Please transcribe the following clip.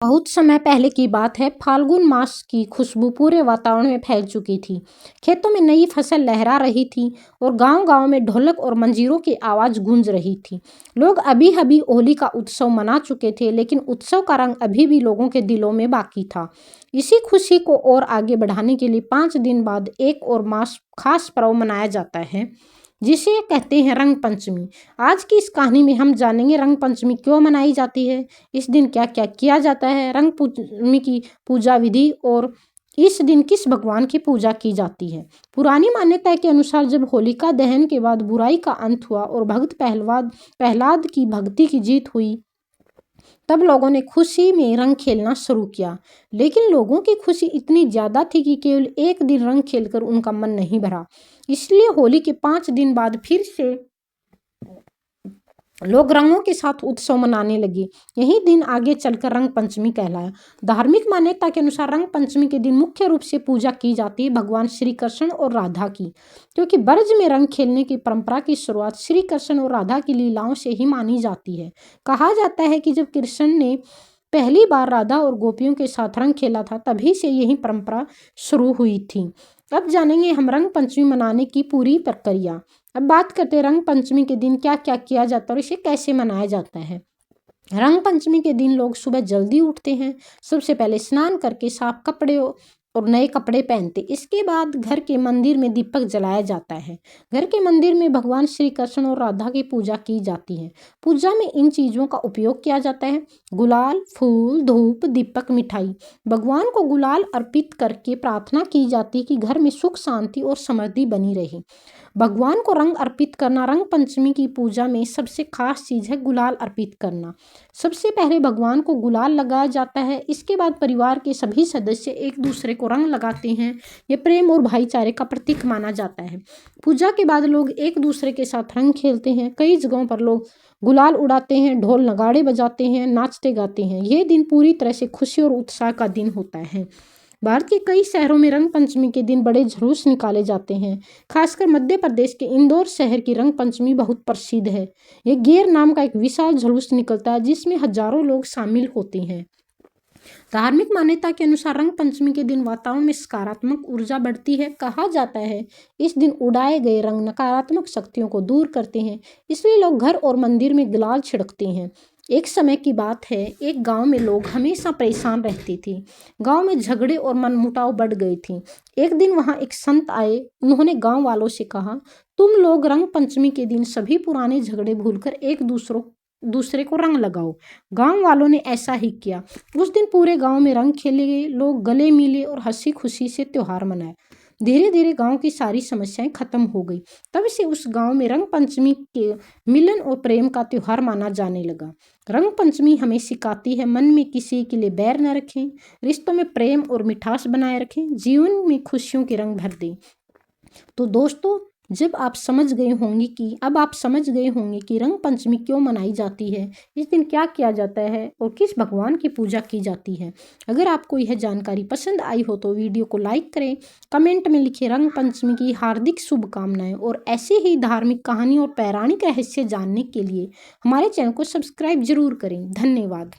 बहुत समय पहले की बात है। फाल्गुन मास की खुशबू पूरे वातावरण में फैल चुकी थी। खेतों में नई फसल लहरा रही थी और गांव-गांव में ढोलक और मंजीरों की आवाज गूंज रही थी। लोग अभी-अभी होली का उत्सव मना चुके थे, लेकिन उत्सव का रंग अभी भी लोगों के दिलों में बाकी था। इसी खुशी को और आगे बढ़ाने के लिए 5 दिन बाद एक और खास पर्व मनाया जाता है, जिसे कहते हैं रंग पंचमी। आज की इस कहानी में हम जानेंगे रंग पंचमी क्यों मनाई जाती है, इस दिन क्या-क्या किया जाता है, रंग पंचमी की पूजा विधि और इस दिन किस भगवान की पूजा की जाती है। पुरानी मान्यता के अनुसार जब होलिका दहन के बाद बुराई का अंत हुआ और भक्त प्रहलाद की भक्ति की जीत हुई, तब लोगों ने खुशी में रंग खेलना शुरू किया। लेकिन लोगों की खुशी इतनी ज़्यादा थी कि केवल एक दिन रंग खेलकर उनका मन नहीं भरा। इसलिए होली के 5 दिन बाद फिर से लोग रंगों के साथ उत्सव मनाने लगे। यही दिन आगे चलकर रंग पंचमी कहलाया। धार्मिक मान्यता के अनुसार रंग पंचमी के दिन मुख्य रूप से पूजा की जाती है भगवान श्री कृष्ण और राधा की, क्योंकि ब्रज में रंग खेलने की परंपरा की शुरुआत श्री कृष्ण और राधा की लीलाओं से ही मानी जाती है। कहा जाता है कि जब कृष्ण ने पहली बार राधा और गोपियों के साथ रंग खेला था, तभी से यही परंपरा शुरू हुई थी। अब जानेंगे हम रंग पंचमी मनाने की पूरी प्रक्रिया। अब बात करते हैं रंग पंचमी के दिन क्या क्या किया जाता है और इसे कैसे मनाया जाता है। रंग पंचमी के दिन लोग सुबह जल्दी उठते हैं। सबसे पहले स्नान करके साफ कपड़े और नए कपड़े पहनते। इसके बाद घर के मंदिर में दीपक जलाया जाता है। घर के मंदिर में भगवान श्री कृष्ण और राधा की पूजा की जाती है। पूजा में इन चीज़ों का उपयोग किया जाता है: गुलाल, फूल, धूप, दीपक, मिठाई। भगवान को गुलाल अर्पित करके प्रार्थना की जाती है कि घर में सुख, शांति और समृद्धि बनी रहे। भगवान को रंग अर्पित करना रंग पंचमी की पूजा में सबसे खास चीज़ है गुलाल अर्पित करना। सबसे पहले भगवान को गुलाल लगाया जाता है। इसके बाद परिवार के सभी सदस्य एक दूसरे को रंग लगाते हैं। ये प्रेम और भाईचारे का प्रतीक माना जाता है। पूजा के बाद लोग एक दूसरे के साथ रंग खेलते हैं। कई जगहों पर लोग गुलाल उड़ाते हैं, ढोल नगाड़े बजाते हैं, नाचते गाते हैं। ये दिन पूरी तरह से खुशी और उत्साह का दिन होता है। भारत के कई शहरों में रंग पंचमी के दिन बड़े जुलूस निकाले जाते हैं। खासकर मध्य प्रदेश के इंदौर शहर की रंग पंचमी बहुत प्रसिद्ध है। ये गेर नाम का एक विशाल जुलूस निकलता है, जिसमें हजारों लोग शामिल होते हैं। धार्मिक मान्यता के अनुसार रंग पंचमी के दिन वातावरण में सकारात्मक ऊर्जा बढ़ती है। कहा जाता है इस दिन उड़ाए गए रंग नकारात्मक शक्तियों को दूर करते हैं, इसलिए लोग घर और मंदिर में गुलाल छिड़कते हैं। एक समय की बात है, एक गांव में लोग हमेशा परेशान रहते थे। गांव में झगड़े और मनमुटाव बढ़ गए थे। एक दिन वहां एक संत आए। उन्होंने गांव वालों से कहा, तुम लोग रंग पंचमी के दिन सभी पुराने झगड़े भूलकर एक दूसरे को रंग लगाओ। गांव वालों ने ऐसा ही किया। उस दिन पूरे गांव में रंग खेले गए, लोग गले मिले और हंसी खुशी से त्योहार मनाए। धीरे धीरे गांव की सारी समस्याएं खत्म हो गई। तब से उस गांव में रंग पंचमी के मिलन और प्रेम का त्योहार माना जाने लगा। रंग पंचमी हमें सिखाती है मन में किसी के लिए बैर न रखें, रिश्तों में प्रेम और मिठास बनाए रखें, जीवन में खुशियों के रंग भर दें। तो दोस्तों, अब आप समझ गए होंगे कि रंग पंचमी क्यों मनाई जाती है, इस दिन क्या किया जाता है और किस भगवान की पूजा की जाती है। अगर आपको यह जानकारी पसंद आई हो तो वीडियो को लाइक करें, कमेंट में लिखें रंग पंचमी की हार्दिक शुभकामनाएं और ऐसे ही धार्मिक कहानी और पौराणिक रहस्य जानने के लिए हमारे चैनल को सब्सक्राइब जरूर करें। धन्यवाद।